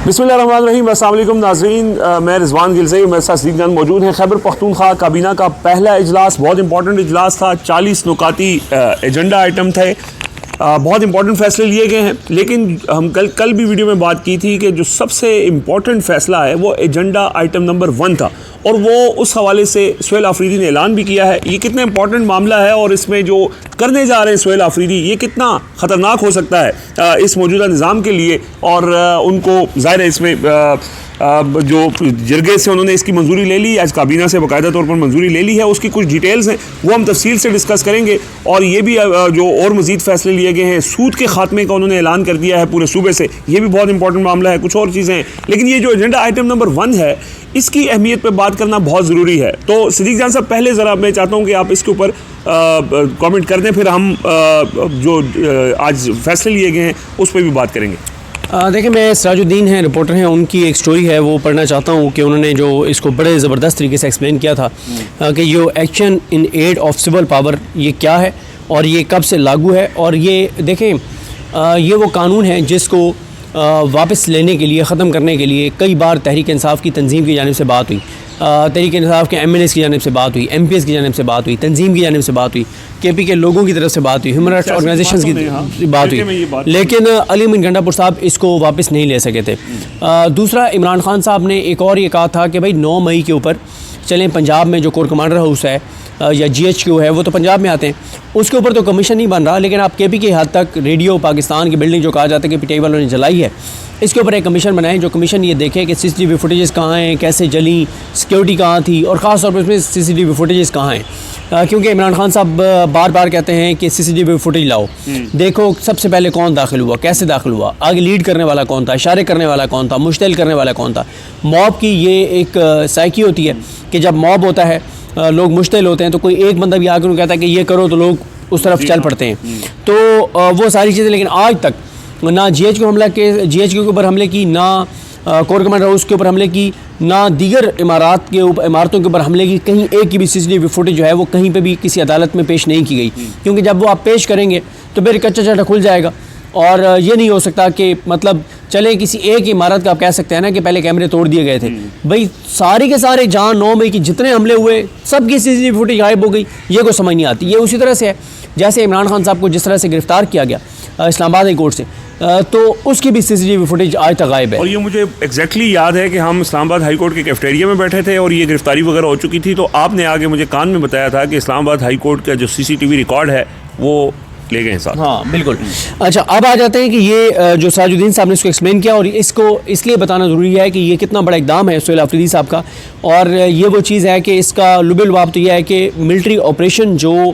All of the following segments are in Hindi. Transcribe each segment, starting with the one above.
बिस्मिल्लाहिर्रहमानिर्रहीम। अस्सलाम वालेकुम नाज़रीन, मैं रिजवान गिलज़ई, मेरे साथ सदीक जान मौजूद हैं। खैबर पख्तूनख्वा काबीना का पहला इजलास बहुत इंपॉर्टेंट इजलास था। 40 नुकाती एजेंडा आइटम थे, बहुत इंपॉर्टेंट फैसले लिए गए हैं। लेकिन हम कल भी वीडियो में बात की थी कि जो सबसे इम्पॉर्टेंट फैसला है वो एजेंडा आइटम नंबर 1 था, और वो उस हवाले से सुहेल आफरीदी ने ऐलान भी किया है। ये कितना इंपॉर्टेंट मामला है और इसमें जो करने जा रहे हैं सुहेल आफरीदी, ये कितना ख़तरनाक हो सकता है इस मौजूदा निज़ाम के लिए। और उनको ज़ाहिर है इसमें जो जरगे से उन्होंने इसकी मंजूरी ले ली, आज काबीना से बाकायदा तौर पर मंजूरी ले ली है। उसकी कुछ डिटेल्स हैं वो हम तफसील से डिस्कस करेंगे। और ये भी जो और मज़ीद फ़ैसले लिए गए हैं, सूद के खात्मे का उन्होंने ऐलान कर दिया है पूरे सूबे से, ये भी बहुत इंपॉर्टेंट मामला है। कुछ और चीज़ें हैं, लेकिन ये जो एजेंडा आइटम नंबर 1 है, इसकी अहमियत पर बात करना बहुत ज़रूरी है। तो सदीक जान साहब, पहले ज़रा मैं चाहता हूँ कि आप इसके ऊपर कमेंट कर दें, फिर हम जो आज फैसले लिए गए हैं उस पर भी बात करेंगे। देखिए, मैं सिराजुद्दीन हैं, रिपोर्टर हैं, उनकी एक स्टोरी है वो पढ़ना चाहता हूँ कि उन्होंने जो इसको बड़े ज़बरदस्त तरीके से एक्सप्लेन किया था कि ये action in aid of civil power ये क्या है और ये कब से लागू है। और ये देखें, ये वो कानून है जिसको वापस लेने के लिए, ख़त्म करने के लिए कई बार तहरीक इंसाफ की तंजीम की जानिब से बात हुई, तहरीक इंसाफ के MNAs की जानिब से बात हुई, MPs की जानिब से बात हुई, तंजीम की जानिब से बात हुई, KP के लोगों की तरफ से बात हुई, ह्यूमन राइट्स ऑर्गेनाइजेशंस की बात हुई, लेकिन अली अमीन गंडापुर साहब इसको वापस नहीं ले सके थे। दूसरा, इमरान खान साहब ने एक और ये कहा था कि भाई 9 मई के ऊपर चलें, पंजाब में जो कोर कमांडर हाउस है या GHQ है वो तो पंजाब में आते हैं, उसके ऊपर तो कमीशन नहीं बन रहा, लेकिन आप KP की हद तक रेडियो पाकिस्तान की बिल्डिंग जो कहा जाता है कि PTI वालों ने जलाई है, इसके ऊपर एक कमीशन बनाए जो कमीशन ये देखे कि CCTV फुटेजेस कहाँ हैं, कैसे जली, सिक्योरिटी कहाँ थी, और ख़ास तौर पर इसमें CCTV फुटेजेस कहाँ हैं। क्योंकि इमरान खान साहब बार बार कहते हैं कि CCTV फुटेज लाओ, देखो सबसे पहले कौन दाखिल हुआ, कैसे दाखिल हुआ, आगे लीड करने वाला कौन था, इशारे करने वाला कौन था, मुश्तिल करने वाला कौन था। मॉब की ये एक साइकी होती है कि जब मॉब होता है, लोग मुश्तिल होते हैं, तो कोई एक बंदा भी आकर उनको कहता है कि ये करो, तो लोग उस तरफ चल पड़ते हैं। तो वो सारी चीज़ें, लेकिन आज तक ना GHQ के ऊपर हमले की, ना कोर कमांडर हाउस के ऊपर हमले की, ना दीगर इमारतों के ऊपर हमले की, कहीं एक की भी CCTV फुटेज जो है वो कहीं पे भी किसी अदालत में पेश नहीं की गई। क्योंकि जब वो आप पेश करेंगे तो फिर कच्चा चटा खुल जाएगा, और ये नहीं हो सकता कि मतलब चले किसी एक इमारत का आप कह सकते हैं ना कि पहले कैमरे तोड़ दिए गए थे। भाई सारे के सारे जहाँ 9 मई की जितने हमले हुए सबकी CCTV फुटेज गायब हो गई, ये कोई समझ नहीं आती। ये उसी तरह से है जैसे इमरान खान साहब को जिस तरह से गिरफ़्तार किया गया इस्लामाबाद हाई कोर्ट से, तो उसकी भी CCTV फुटेज आज तक गायब है। और ये मुझे एग्जैक्टली याद है कि हम इस्लामाबाद हाई कोर्ट के कैफेटेरिया में बैठे थे और ये गिरफ्तारी वगैरह हो चुकी थी, तो आपने आगे मुझे कान में बताया था कि इस्लामाबाद हाई कोर्ट का जो CCTV रिकॉर्ड है वो ले गए साथ। हाँ बिल्कुल। अच्छा, अब आ जाते हैं कि ये जो सिराजुद्दीन साहब ने इसको एक्सप्लेन किया, और इसको इसलिए बताना ज़रूरी है कि ये कितना बड़ा इकदाम है सुहेल आफरीदी साहब का। और ये वो चीज़ है कि इसका लुबुल-लुआब तो यह है कि मिलिट्री ऑपरेशन जो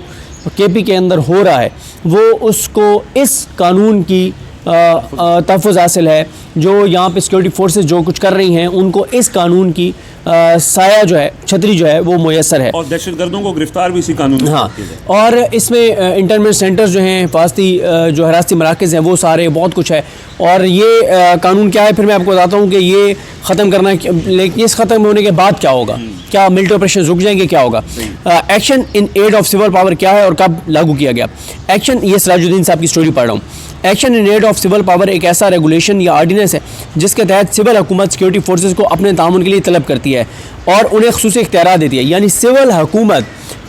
KP के अंदर हो रहा है वो उसको इस कानून की तहफ़्फ़ुज़ हासिल है। जो यहाँ पे सिक्योरिटी फोर्सेस जो कुछ कर रही हैं उनको इस कानून की साया जो है, छतरी जो है वो मुयस्सर है, और दहशतगर्दों को गिरफ्तार भी इसी कानून में। हाँ, और इसमें इंटरनमेंट सेंटर्स जो हैं, हिफाजती जो हिरासती मराकज़ हैं वो सारे, बहुत कुछ है। और ये कानून क्या है, फिर मैं आपको बताता हूँ कि ये ख़त्म करना, लेकिन इस ख़त्म होने के बाद क्या होगा, क्या मिलिट्री ऑपरेशन रुक जाएंगे, क्या होगा। Action in aid of civil power क्या है और कब लागू किया गया। एक्शन, ये सिराजुद्दीन साहब की स्टोरी पढ़ रहा हूँ। Action in aid of civil power एक ऐसा रेगुलेशन या आर्डिनेंस है जिसके तहत सिविल हुकूमत सिक्योरिटी फोर्सेस को अपने तामुन के लिए तलब करती है और उन्हें ख़ुसूसी इख्तियारात देती है। यानी सिविल हुकूमत,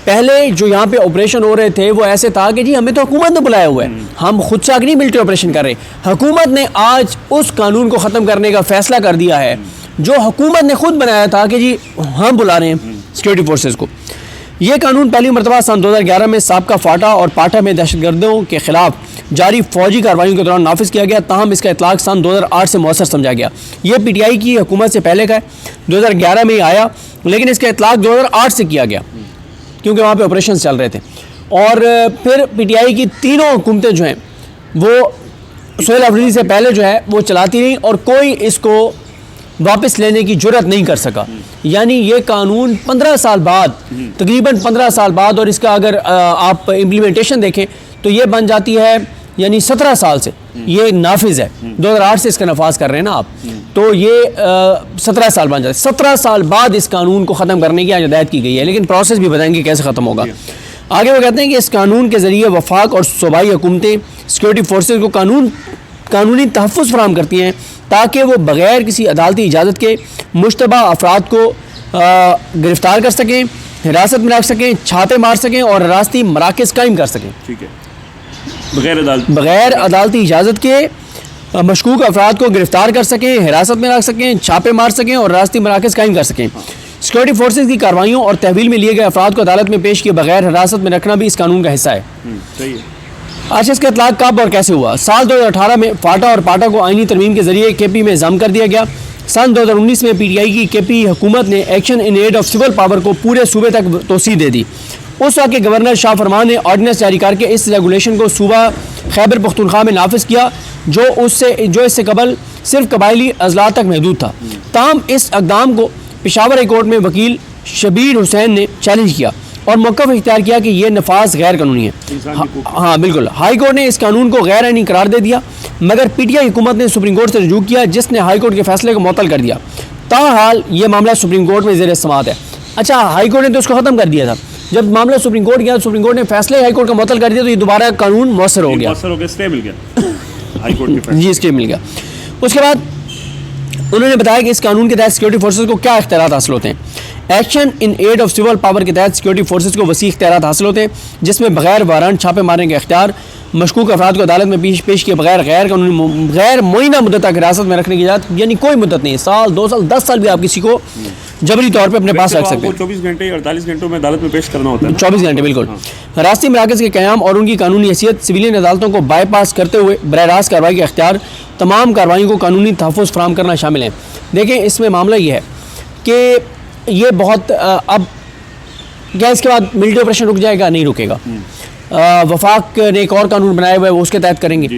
पहले जो यहाँ पे ऑपरेशन हो रहे थे वो ऐसे था कि जी हमें तो हुकूमत ने बुलाया हुआ है, हम खुद से आगे नहीं मिलिट्री ऑपरेशन कर रहे। हुकूमत ने आज उस कानून को ख़त्म करने का फैसला कर दिया है जो हुकूमत ने खुद बनाया था कि जी हम बुला रहे हैं सिक्योरिटी फोर्सेस को। ये कानून पहली मरतबा सन 2011 में साबका फाटा और पाटा में दहशतगर्दों के खिलाफ जारी फौजी कार्रवाइयों के दौरान नाफिज किया गया, ताहम इसका इतलाक सन 2008 से मौसर समझा गया। ये PTI की हुकूमत से पहले का है, 2011 में ही आया, लेकिन इसका इतलाक 2008 से किया गया क्योंकि वहाँ पे ऑपरेशन चल रहे थे। और फिर PTI की तीनों हुकूमतें जो हैं वो सुहेल आफरीदी से पहले जो है वो चलाती रहीं और कोई इसको वापस लेने की जुर्रत नहीं कर सका। यानी ये कानून 15 साल बाद, तकरीबन 15 साल बाद, और इसका अगर आप इम्प्लीमेंटेशन देखें तो ये बन जाती है, यानी 17 साल से ये नाफिज है, 2008 से इसका नफाज कर रहे हैं ना आप, तो ये 17 साल बन जाते हैं। 17 साल बाद इस कानून को ख़त्म करने की आज हिदायत की गई है, लेकिन प्रोसेस भी बताएंगे कैसे ख़त्म होगा। आगे वो कहते हैं कि इस कानून के ज़रिए वफाक और सूबाई हुकूमतें सिक्योरिटी फोर्सेज को कानून कानूनी तहफ़्फ़ुज़ फराहम करती हैं ताकि वो बग़ैर किसी अदालती इजाज़त के मुश्तबा अफराद को गिरफ़्तार कर सकें, हिरासत में रख सकें, छापे मार सकें और रास्ती मराकज़ कायम कर सकें। ठीक है, बग़ैर अदालती इजाज़त के मशकूक अफराद को गिरफ़्तार कर सकें, हिरासत में रख सकें, छापे मार सकें और रास्ती मराकज़ कायम कर सकें। सिक्योरिटी फोर्सेज की कार्रवाइयों और तहवील में लिए गए अफराद को अदालत में पेश किए बगैर हिरासत में रखना भी इस कानून का हिस्सा है। सही है। अच्छा, इसका इतलाक़ कब और कैसे हुआ? साल 2018 में फाटा और पाटा को आइनी तरमीम के जरिए केपी में ज़म कर दिया गया। सन 2019 में PTI की केपी हुकूमत ने action in aid of civil power को पूरे सूबे तक तोसी दे दी। उस वक्त के गवर्नर शाह फरमान ने ऑर्डिनेंस जारी करके इस रेगुलेशन को सूबा खैबर पख्तूनख्वा में नाफिज किया, जो इससे कबल सिर्फ कबायली अजला तक महदूद था। ताहम इस इक़दाम को पेशावर हाई कोर्ट में वकील शबीर हुसैन ने चैलेंज किया और मौक़िफ़ इख्तियार किया कि यह नफाज गैर कानूनी है। हाँ बिल्कुल, हाई कोर्ट ने इस कानून को गैर आइनी करार दे दिया, मगर PTI हुकूमत ने सुप्रीम कोर्ट से रजू किया, जिसने हाई कोर्ट के फैसले को मुअत्तल कर दिया। ताहाल ये मामला सुप्रीम कोर्ट में ज़ेर समाअत है। अच्छा, हाई कोर्ट ने तो उसको ख़त्म कर दिया था। जब मामला सुप्रीम कोर्ट गया, सुप्रीम कोर्ट ने फैसले हाई कोर्ट का मुअत्तल कर दिया, तो ये दोबारा कानून मौसर हो गया, स्टे मिल गया हाई कोर्ट के जी, स्टे मिल गया। उसके बाद उन्होंने बताया कि इस कानून के तहत सिक्योरिटी फोर्सेज को क्या इख्तियारात हासिल होते हैं। Action in aid of civil power के तहत सिक्योरिटी फोर्सेज को वसी इख्तियारात हासिल होते हैं, जिसमें बगैर वारंट छापे मारने के इख्तियार, मशकूक अफराद को अदालत में पेश किए बगैर गैर मुइना मुद्दत तक हिरासत में रखने की इजाज़त, यानी कोई मुद्दत नहीं, साल 2 साल 10 साल भी आप किसी को जबरी तौर पे अपने पास रख सकते हैं। 24 घंटे 48 घंटों में अदालत में पेश करना होता है। 24 घंटे बिल्कुल। रास्ती मराकज़ के क़याम और उनकी कानूनी हैसियत, सिविलियन अदालतों को बाईपास करते हुए बरह रास्त कार्रवाई के इख्तियार, तमाम कार्रवाई को कानूनी तहफ़्फ़ुज़ फराहम करना शामिल है। देखें, इसमें मामला ये है कि ये बहुत अब क्या इसके बाद मिलिट्री ऑपरेशन रुक जाएगा? नहीं रुकेगा। वफाक ने एक और कानून बनाया हुआ है, वो उसके तहत करेंगे,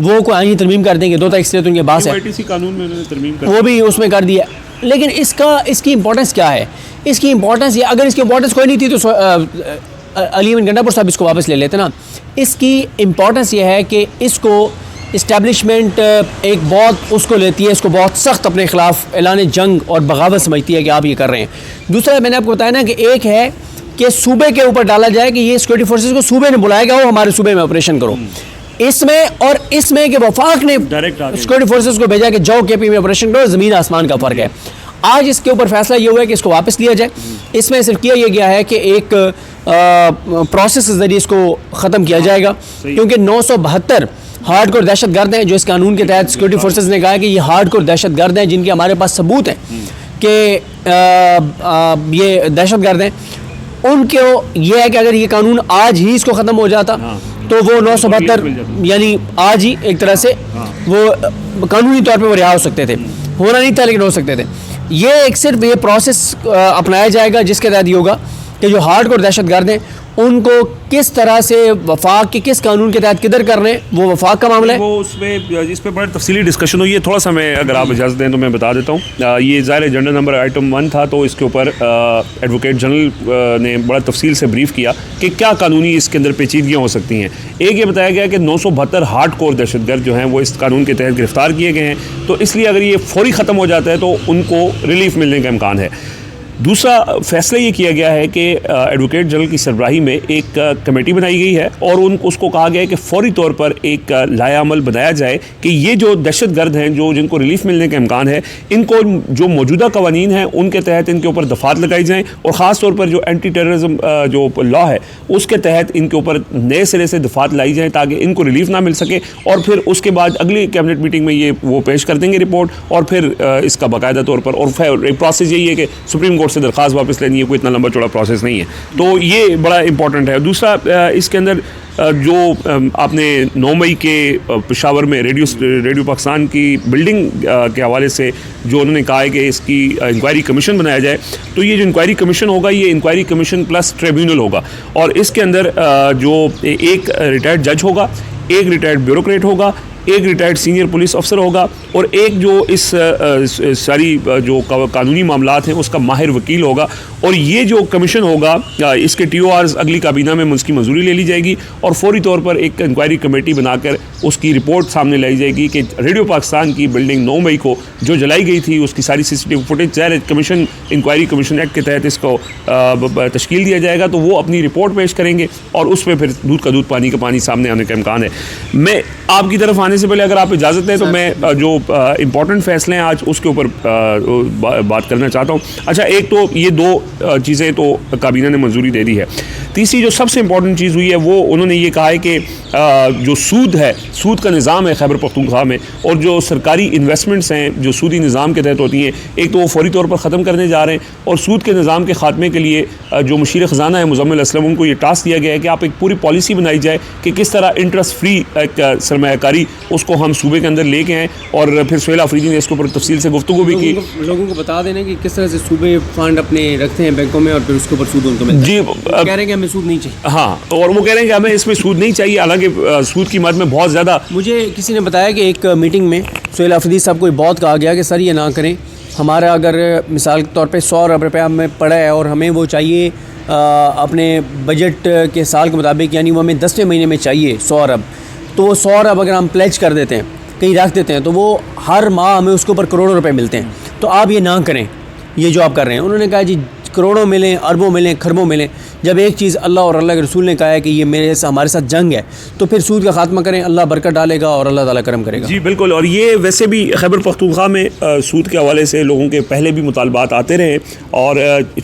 वो को आइनी तरमीम कर देंगे। 2 तारीख से तो उनके पास है, कानून में उन्होंने तरमीम कर वो भी उसमें कर दिया। लेकिन इसकी इंपॉर्टेंस क्या है? इसकी इंपॉर्टेंस ये, अगर इसकी इंपॉर्टेंस कोई नहीं थी तो अली अमीन गंडापुर साहब इसको वापस ले लेते ना। इसकी इंपॉर्टेंस ये है कि इसको इस्टेब्लिशमेंट एक बहुत उसको लेती है, इसको बहुत सख्त अपने ख़िलाफ़ ऐलान जंग और बगावत समझती है कि आप ये कर रहे हैं। दूसरा, मैंने आपको बताया ना कि एक है कि सूबे के ऊपर डाला जाए कि ये सिक्योरिटी फोर्सेज को सूबे ने बुलाया गया हो, हमारे सूबे में ऑपरेशन करो। इसमें कि वफाक ने सिक्योरिटी फोर्सेज को भेजा कि जाओ केपी में ऑपरेशन करो, ज़मीन आसमान का फ़र्क है। आज इसके ऊपर फैसला ये हुआ है कि इसको वापस लिया जाए। इसमें सिर्फ किया यह गया है कि एक प्रोसेस के ज़रिए इसको ख़त्म किया जाएगा, क्योंकि 972 हार्डकोर दहशत गर्द हैं जो इस कानून के तहत सिक्योरिटी फोर्सेज ने कहा है कि ये हार्डकोर दहशत गर्द हैं, जिनके हमारे पास सबूत हैं कि ये दहशत गर्द हैं। उनको ये है कि अगर ये कानून आज ही इसको ख़त्म हो जाता तो वो 972 यानी आज ही एक तरह से वो कानूनी तौर पे वो रिहा हो सकते थे। होना नहीं था लेकिन हो सकते थे। ये एक सिर्फ ये प्रोसेस अपनाया जाएगा जिसके तहत ये होगा कि जो हार्डकोर दहशतगर्द हैं उनको किस तरह से वफाक के किस कानून के तहत किधर कर रहे हैं, वो वफाक का मामला है। वो उसमें इस पर बड़ी तफसीली डिस्कशन हुई है। थोड़ा सा मैं अगर आप इजाज़त दें तो मैं बता देता हूँ। ये ज़ाहिर एजेंडा नंबर आइटम 1 था, तो इसके ऊपर एडवोकेट जनरल ने बड़ा तफसील से ब्रीफ किया कि क्या कानूनी इसके अंदर पेचीदगियाँ हो सकती हैं। एक ये बताया गया कि 972 हार्ड कोर दहशतगर्द जो हैं वो इस कानून के तहत गिरफ्तार किए गए हैं, तो इसलिए अगर ये फौरी ख़त्म हो जाता है तो उनको रिलीफ मिलने का इम्कान है। दूसरा फैसला ये किया गया है कि एडवोकेट जनरल की सरबराही में एक कमेटी बनाई गई है और उसको कहा गया है कि फौरी तौर पर एक लायामल बनाया जाए कि ये जो दहशतगर्द हैं जो जिनको रिलीफ मिलने का इम्कान है, इनको जो मौजूदा कवानीन हैं उनके तहत इनके ऊपर दफात लगाई जाएँ और ख़ास तौर पर जो एंटी टेररिज्म जो लॉ है उसके तहत इनके ऊपर नए सिरे से दफात लाई जाएँ ताकि इनको रिलीफ ना मिल सके। और फिर उसके बाद अगली कैबिनेट मीटिंग में ये वो पेश कर देंगे रिपोर्ट और फिर इसका बाकायदा तौर पर और प्रोसेस यही है कि सुप्रीम कोर्ट से दरख्वास्त वापस लेनी है। कोई इतना लंबा चौड़ा प्रोसेस नहीं है, तो ये बड़ा इंपॉर्टेंट है। दूसरा इसके अंदर जो आपने 9 मई के पेशावर में रेडियो पाकिस्तान की बिल्डिंग के हवाले से जो उन्होंने कहा है कि इसकी इंक्वायरी कमीशन बनाया जाए, तो ये जो इंक्वायरी कमीशन होगा ये इंक्वायरी कमीशन प्लस ट्रिब्यूनल होगा और इसके अंदर जो एक रिटायर्ड जज होगा, एक रिटायर्ड ब्यूरोक्रेट होगा, एक रिटायर्ड सीनियर पुलिस अफसर होगा और एक जो इस सारी जो कानूनी मामलात हैं उसका माहिर वकील होगा। और ये जो कमीशन होगा इसके TORs अगली काबीना में उसकी मंजूरी ले ली जाएगी और फौरी तौर पर एक इंक्वायरी कमेटी बनाकर उसकी रिपोर्ट सामने लाई जाएगी कि रेडियो पाकिस्तान की बिल्डिंग 9 मई को जो जलाई गई थी उसकी सारी CCTV फुटेज ज़ाहिर कमीशन इंक्वायरी कमीशन एक्ट के तहत इसको तश्कील दिया जाएगा, तो वो अपनी रिपोर्ट पेश करेंगे और उस पर फिर दूध का दूध पानी का पानी सामने आने का इम्कान है। मैं आपकी तरफ आने से पहले अगर आप इजाज़त दें तो मैं जो इम्पोर्टेंट फैसले हैं आज उसके ऊपर बात करना चाहता हूँ। अच्छा, एक तो ये 2 चीज़ें तो काबीना ने मंजूरी दे दी है। तीसरी जो सबसे इम्पोर्टेंट चीज़ हुई है वो उन्होंने ये कहा है कि जो सूद है, सूद का निज़ाम है खैबर पख्तूनख्वा में, और जो सरकारी इन्वेस्टमेंट्स हैं जो सूदी निज़ाम के तहत होती हैं, एक तो वो फौरी तौर पर ख़त्म करने जा रहे हैं, और सूद के निज़ाम के ख़ात्मे के लिए जो मुशीर ख़जाना है मुज़म्मिल असलम, उनको ये टास्क दिया गया है कि आप एक पूरी पॉलिसी बनाई जाए कि किस तरह इंटरेस्ट फ्री एक सरमायाकारी उसको हम सूबे के अंदर लेके आएँ। और फिर सुहेल आफरीदी ने इसके ऊपर तफसील से गुफ्तगू भी की। लोगों को बता देना कि किस तरह से सूबे फंड अपने रखते हैं बैंकों में और फिर उसके ऊपर सूद उनको मिलता है। जी, कह रहे हैं कि हमें सूद नहीं चाहिए। हाँ, और वो कह रहे हैं कि हमें इसमें सूद नहीं चाहिए, हालांकि सूद की मद में बहुत ज़्यादा। मुझे किसी ने बताया कि एक मीटिंग में सुहेल आफरीदी साहब को बहुत कहा गया कि सर ये ना करें, हमारा अगर मिसाल के तौर पे 100 अरब रुपया हमें पड़ा है और हमें वो चाहिए अपने बजट के साल के मुताबिक, यानी वो हमें 10वें महीने में चाहिए 100 अरब, तो वो 100 अरब अगर हम प्लेज कर देते हैं, कहीं रख देते हैं, तो वो हर माह हमें उसके ऊपर करोड़ों रुपए मिलते हैं। तो आप ये ना करें, ये जो आप कर रहे हैं। उन्होंने कहा जी करोड़ों मिलें, अरबों मिलें, खरबों मिलें, जब एक चीज़ अल्लाह और अल्लाह के रसूल ने कहा है कि ये हमारे साथ जंग है, तो फिर सूद का खात्मा करें, अल्लाह बरकत डालेगा और अल्लाह ताला करम करेगा। जी बिल्कुल। और ये वैसे भी खैबर पख्तूनख्वा में सूद के हवाले से लोगों के पहले भी मुतालबात आते रहे, और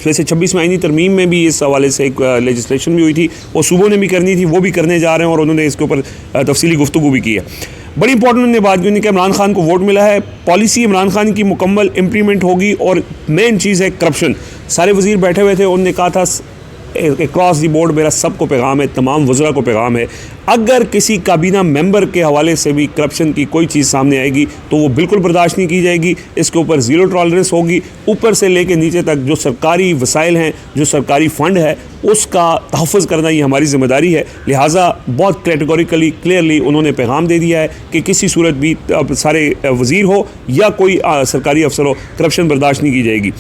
वैसे 26 आईनी तरमीम में भी इस हवाले से एक लेजिस्लेशन भी हुई थी, वो सूबों ने भी करनी थी, वो भी करने जा रहे हैं, और उन्होंने इसके ऊपर तफसीली गुफ्तगू भी की है। बड़ी इंपॉर्टेंट उन्होंने बात की कि इमरान खान को वोट मिला है, पॉलिसी इमरान खान की मुकम्मल इम्प्लीमेंट होगी, और मेन चीज़ है करप्शन। सारे वज़ीर बैठे हुए थे, उन्होंने कहा था क्रॉस दी बोर्ड मेरा सबको पैगाम है, तमाम वज़रा को पैगाम है, अगर किसी काबीना मेंबर के हवाले से भी करप्शन की कोई चीज़ सामने आएगी तो वो बिल्कुल बर्दाश्त नहीं की जाएगी। इसके ऊपर ज़ीरो टॉलरेंस होगी, ऊपर से लेकर नीचे तक जो सरकारी वसाइल हैं, जो सरकारी फ़ंड है, उसका तहफ़्फ़ुज़ करना ये हमारी ज़िम्मेदारी है। लिहाजा बहुत कैटेगोरिकली क्लियरली उन्होंने पैगाम दे दिया है कि किसी सूरत भी सारे वज़ीर हो या कोई सरकारी अफसर हो, करप्शन बर्दाश्त नहीं की जाएगी।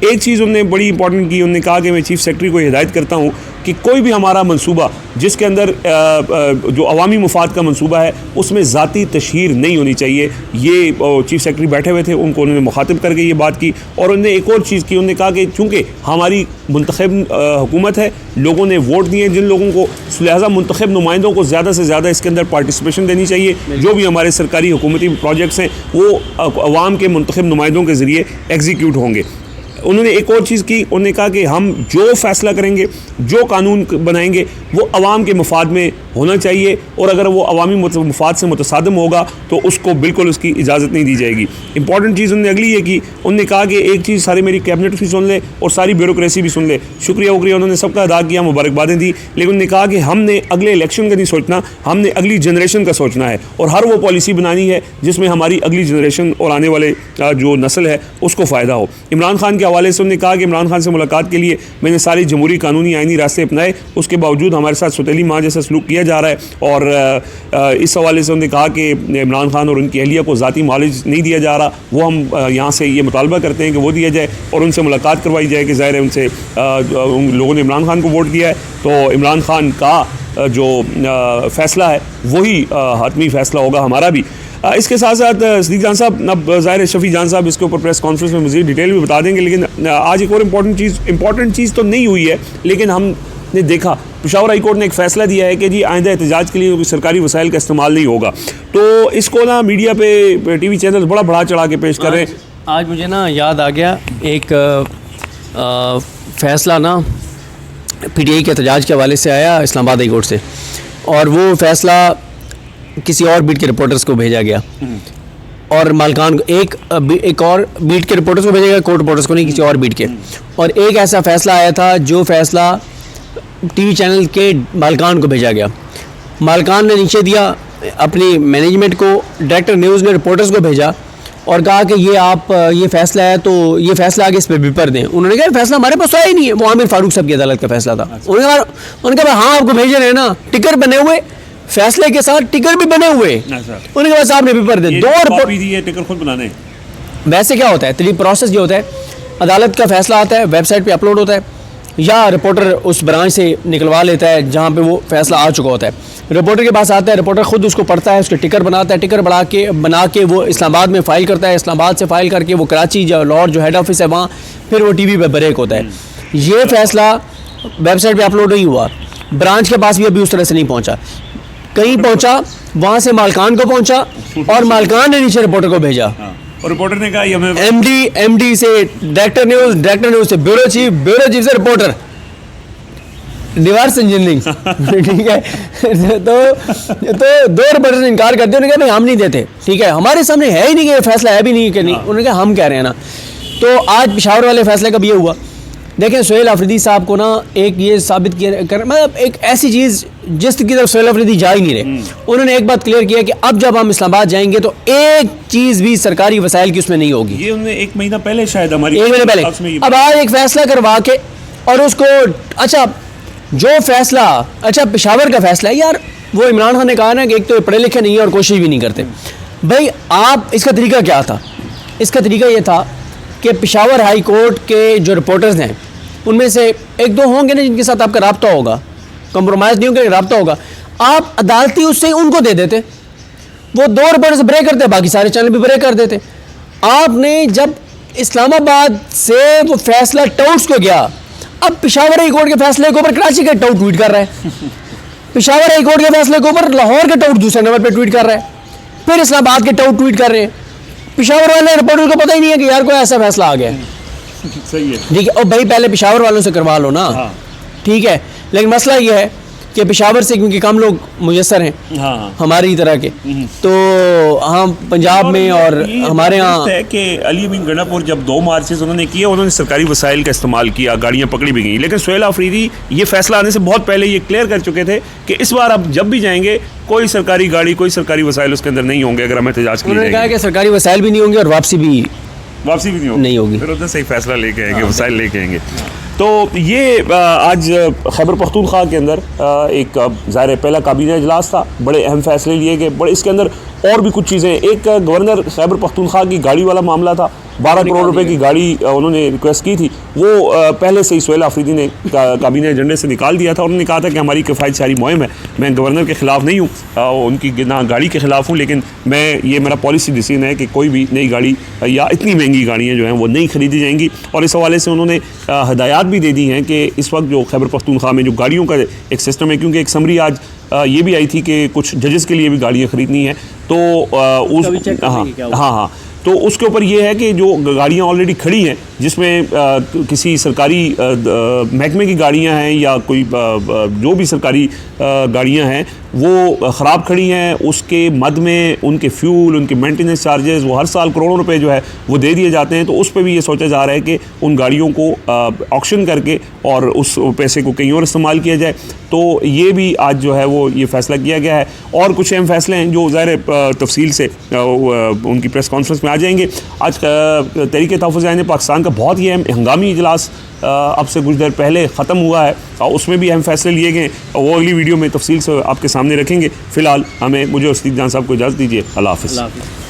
एक चीज़ उन्होंने बड़ी इंपॉर्टेंट की, उन्होंने कहा कि मैं चीफ़ सेक्रेटरी को हिदायत करता हूँ कि कोई भी हमारा मंसूबा जिसके अंदर जो अवामी मुफाद का मंसूबा है उसमें ज़ाती तशहीर नहीं होनी चाहिए। ये चीफ़ सेक्रेटरी बैठे हुए थे, उनको उन्होंने मुखातिब करके ये बात की। और उन्होंने एक और चीज़ की, उन्होंने कहा कि चूँकि हमारी मुंतखब हुकूमत है, लोगों ने वोट दिए जिन लोगों को, लिहाजा मुंतखब नुमाइंदों को ज़्यादा से ज़्यादा इसके अंदर पार्टिसिपेशन देनी चाहिए। जो भी हमारे सरकारी हुकूमती प्रोजेक्ट्स हैं वो अवाम के मुंतखब नुमाइंदों के ज़रिए एग्जीक्यूट होंगे। उन्होंने एक और चीज़ की, उन्होंने कहा कि हम जो फ़ैसला करेंगे, जो कानून बनाएंगे, वो अवाम के मफाद में होना चाहिए, और अगर वो अवामी मफाद से मुतसादम होगा तो उसको बिल्कुल उसकी इजाज़त नहीं दी जाएगी। इंपॉर्टेंट चीज़ उन्होंने अगली ये की, उन्होंने कहा कि एक चीज़ सारी मेरी कैबिनेट भी सुन ले और सारी ब्यूरोक्रेसी भी सुन ले। शुक्रिया उन्होंने सबका अदा किया, मुबारकबादें दी, लेकिन उन्होंने कहा कि हमने अगले इलेक्शन का नहीं सोचना, हमने अगली जनरेशन का सोचना है, और हर वो पॉलिसी बनानी है जिसमें हमारी अगली जनरेशन और आने वाले जो नस्ल है उसको फ़ायदा हो। इमरान खान के हवाले से उन्होंने कहा कि इमरान खान से मुलाकात के लिए मैंने सारी जमहूरी कानूनी आइनी रास्ते अपनाए, उसके बावजूद हमारे साथ सौतेली माँ जैसा सलूक किया जा रहा है। और इस हवाले से उन्होंने कहा कि इमरान खान और उनकी अहलिया को ज़ाती मालिज नहीं दिया जा रहा, वो हम यहाँ से ये मुतालबा करते हैं कि वो दिया जाए और उनसे मुलाकात करवाई जाए कि ज़ाहिर है उनसे उन लोगों ने इमरान खान को वोट दिया है, तो इमरान खान का जो फ़ैसला है वही हतमी फ़ैसला होगा हमारा भी। इसके साथ साथ सदीक जान साहब, अब ज़ाहिर है शफ़ी जान साहब इसके ऊपर प्रेस कॉन्फ्रेंस में मज़ीद डिटेल भी बता देंगे, लेकिन आज एक और इम्पॉर्टेंट चीज़ तो नहीं हुई है, लेकिन हमने देखा पेशावर हाई कोर्ट ने एक फ़ैसला दिया है कि जी आइंदा एहतजाज के लिए सरकारी वसाइल का इस्तेमाल नहीं होगा। तो इसको ना मीडिया पे TV चैनल बड़ा बढ़ा चढ़ा के पेश कर रहे हैं। आज मुझे ना याद आ गया एक फ़ैसला ना PTI के एहतजाज के हवाले से आया इस्लामाबाद हाई कोर्ट से, और वो फ़ैसला किसी और बीट के रिपोर्टर्स को भेजा गया, और मालकान को एक और बीट के रिपोर्टर्स को भेजा गया, कोर्ट रिपोर्टर्स को नहीं, किसी और बीट के। और एक ऐसा फ़ैसला आया था जो फ़ैसला TV चैनल के मालकान को भेजा गया। मालकान ने नीचे दिया अपनी मैनेजमेंट को, डायरेक्टर न्यूज़ ने रिपोर्टर्स को भेजा और कहा कि ये फ़ैसला है तो ये फ़ैसला आगे इस पर पेपर दें। उन्होंने कहा फ़ैसला हमारे पास आया ही नहीं है, वो आमिर फारूक साहब की अदालत का फ़ैसला था। उन्होंने कहा हाँ आपको भेज रहे हैं ना, टिकर बने हुए, फैसले के साथ टिकर भी बने हुए, उनके पास आपने पेपर दे, 2 रिपोर्ट दी है, टिकर खुद बनाने। वैसे क्या होता है, तलीब प्रोसेस ये होता है, अदालत का फैसला आता है, वेबसाइट पे अपलोड होता है, या रिपोर्टर उस ब्रांच से निकलवा लेता है जहाँ पे वो फैसला आ चुका होता है। रिपोर्टर के पास आता है, रिपोर्टर ख़ुद उसको पढ़ता है, उसके टिकर बनाता है, टिकर बना के वो इस्लामाबाद में फ़ाइल करता है, इस्लामाबाद से फ़ाइल करके वो कराची जो लाहौर जो हेड ऑफिस है वहाँ फिर वो टीवी पे ब्रेक होता है। ये फ़ैसला वेबसाइट पे अपलोड नहीं हुआ, ब्रांच के पास भी अभी उस तरह से नहीं पहुँचा, कहीं पहुँचा वहाँ से मालकान को पहुँचा और मालकान ने नीचे रिपोर्टर को भेजा। और रिपोर्टर ने कहा ये हमें एमडी से डायरेक्टर न्यूज़ से ब्यूरो चीफ से रिपोर्टर, रिवर्स इंजीनियरिंग। ठीक है, तो दो रिपोर्टर ने इनकार कर दिया, उन्होंने कहा भाई हम नहीं देते, ठीक है, हमारे सामने है ही नहीं कि ये फैसला है भी नहीं कि नहीं, उन्होंने कहा हम कह रहे हैं ना। तो आज पेशावर वाले फैसले का भी ये हुआ। देखें सोहेल अफरीदी साहब को ना एक ये साबित किया, मतलब एक ऐसी चीज़ जिस की तरफ सोहेल अफरीदी जा ही नहीं रहे, उन्होंने एक बात क्लियर किया कि अब जब हम इस्लामाबाद जाएंगे तो एक चीज़ भी सरकारी वसाइल की उसमें नहीं होगी। ये उन्होंने 1 महीना पहले शायद हमारी 1 महीने पहले, अब आज एक फैसला करवा के और उसको अच्छा जो फैसला अच्छा पेशावर का फैसला है यार, वो इमरान खान ने कहा ना कि एक तो पढ़े लिखे नहीं है और कोशिश भी नहीं करते। भाई आप इसका तरीका क्या था? इसका तरीका ये था कि पेशावर हाई कोर्ट के जो रिपोर्टर्स हैं उनमें से 1-2 होंगे ना जिनके साथ आपका रब्ता होगा, कंप्रोमाइज़ नहीं होगा, रब्ता होगा, आप अदालती उससे उनको दे देते, वो 2 रिपोर्टर से ब्रेक करते, बाकी सारे चैनल भी ब्रेक कर देते। आपने जब इस्लामाबाद से वो फैसला टाउट्स को गया, अब पेशावर हाई कोर्ट के फैसले के ऊपर कराची का टाउट ट्वीट कर रहा है, पेशावर हाई कोर्ट के फैसले के ऊपर लाहौर के टाउट दूसरे नंबर पर ट्वीट कर रहा है, फिर इस्लामाबाद के टाउट ट्वीट कर रहे हैं। पेशावर वाले रिपोर्टर को पता ही नहीं है कि यार कोई ऐसा फैसला आ गया है। सही है, ठीक है, और भाई पहले पेशावर वालों से करवा लो ना। ठीक है, लेकिन मसला ये है कि पेशावर से क्योंकि कम लोग मुयसर हैं हमारी तरह के, तो हम पंजाब में और हमारे यहाँ है कि अली अमीन गंडापुर जब 2 मार्चेस उन्होंने किए, उन्होंने सरकारी वसाइल का इस्तेमाल किया, गाड़ियाँ पकड़ी भी गई, लेकिन सोहेल अफरीदी ये फैसला आने से बहुत पहले ये क्लियर कर चुके थे कि इस बार अब जब भी जाएंगे कोई सरकारी गाड़ी, कोई सरकारी वसाइल उसके अंदर नहीं होंगे अगर हम एहतजाज के लिए जाएंगे। उन्होंने कहा कि सरकारी वसाइल भी नहीं होंगे और वापसी भी नहीं होगी, फिर उधर से ही फैसला लेके आएंगे, वसाइल लेके आएंगे। तो ये आज खैबर पख्तूनख्वा के अंदर एक ज़ाहिर पहला काबीना इजलास था, बड़े अहम फैसले लिए गए, बड़े इसके अंदर और भी कुछ चीज़ें। एक गवर्नर खैबर पख्तूनख्वा की गाड़ी वाला मामला था, 12 करोड़ रुपए की गाड़ी उन्होंने रिक्वेस्ट की थी, वो पहले से ही सोहेल अफरीदी ने काबीना एजेंडे से निकाल दिया था। उन्होंने कहा था कि हमारी किफ़ायतशारी मुहिम है, मैं गवर्नर के ख़िलाफ़ नहीं हूँ, उनकी ना गाड़ी के ख़िलाफ़ हूँ, लेकिन ये मेरा पॉलिसी डिसीजन है कि कोई भी नई गाड़ी या इतनी महंगी गाड़ियाँ जो हैं वो नहीं खरीदी जाएंगी। और इस हवाले से उन्होंने हदायत भी दे दी हैं कि इस वक्त जो खैबर पख्तूनख्वा में जो गाड़ियों का एक सिस्टम है, क्योंकि एक समरी आज ये भी आई थी कि कुछ जजेस के लिए भी गाड़ियाँ ख़रीदनी हैं, तो उस हाँ तो उसके ऊपर ये है कि जो गाड़ियाँ ऑलरेडी खड़ी हैं जिसमें किसी सरकारी महकमे की गाड़ियाँ हैं या कोई जो भी सरकारी गाड़ियाँ हैं वो ख़राब खड़ी हैं, उसके मद में उनके फ्यूल, उनके मेंटेनेंस चार्जेस वो हर साल करोड़ों रुपए जो है वो दे दिए जाते हैं। तो उस पर भी ये सोचा जा रहा है कि उन गाड़ियों को ऑक्शन करके और उस पैसे को कहीं और इस्तेमाल किया जाए। तो ये भी आज जो है वो ये फ़ैसला किया गया है। और कुछ अहम फैसले हैं जो ज़ाहिर तफसील से उनकी प्रेस कॉन्फ्रेंस में आ जाएंगे। आज तहरीक तहफ़्फ़ुज़ आईन पाकिस्तान का बहुत ही अहम हंगामी इजलास अब से कुछ देर पहले ख़त्म हुआ है और उसमें भी अहम फैसले लिए गए, वो अगली वीडियो में तफसील से आपके सामने रखेंगे। फ़िलहाल मुझे और सिद्दीक़ जान साहब को इजाज़त दीजिए। अल्लाह हाफ़िज़।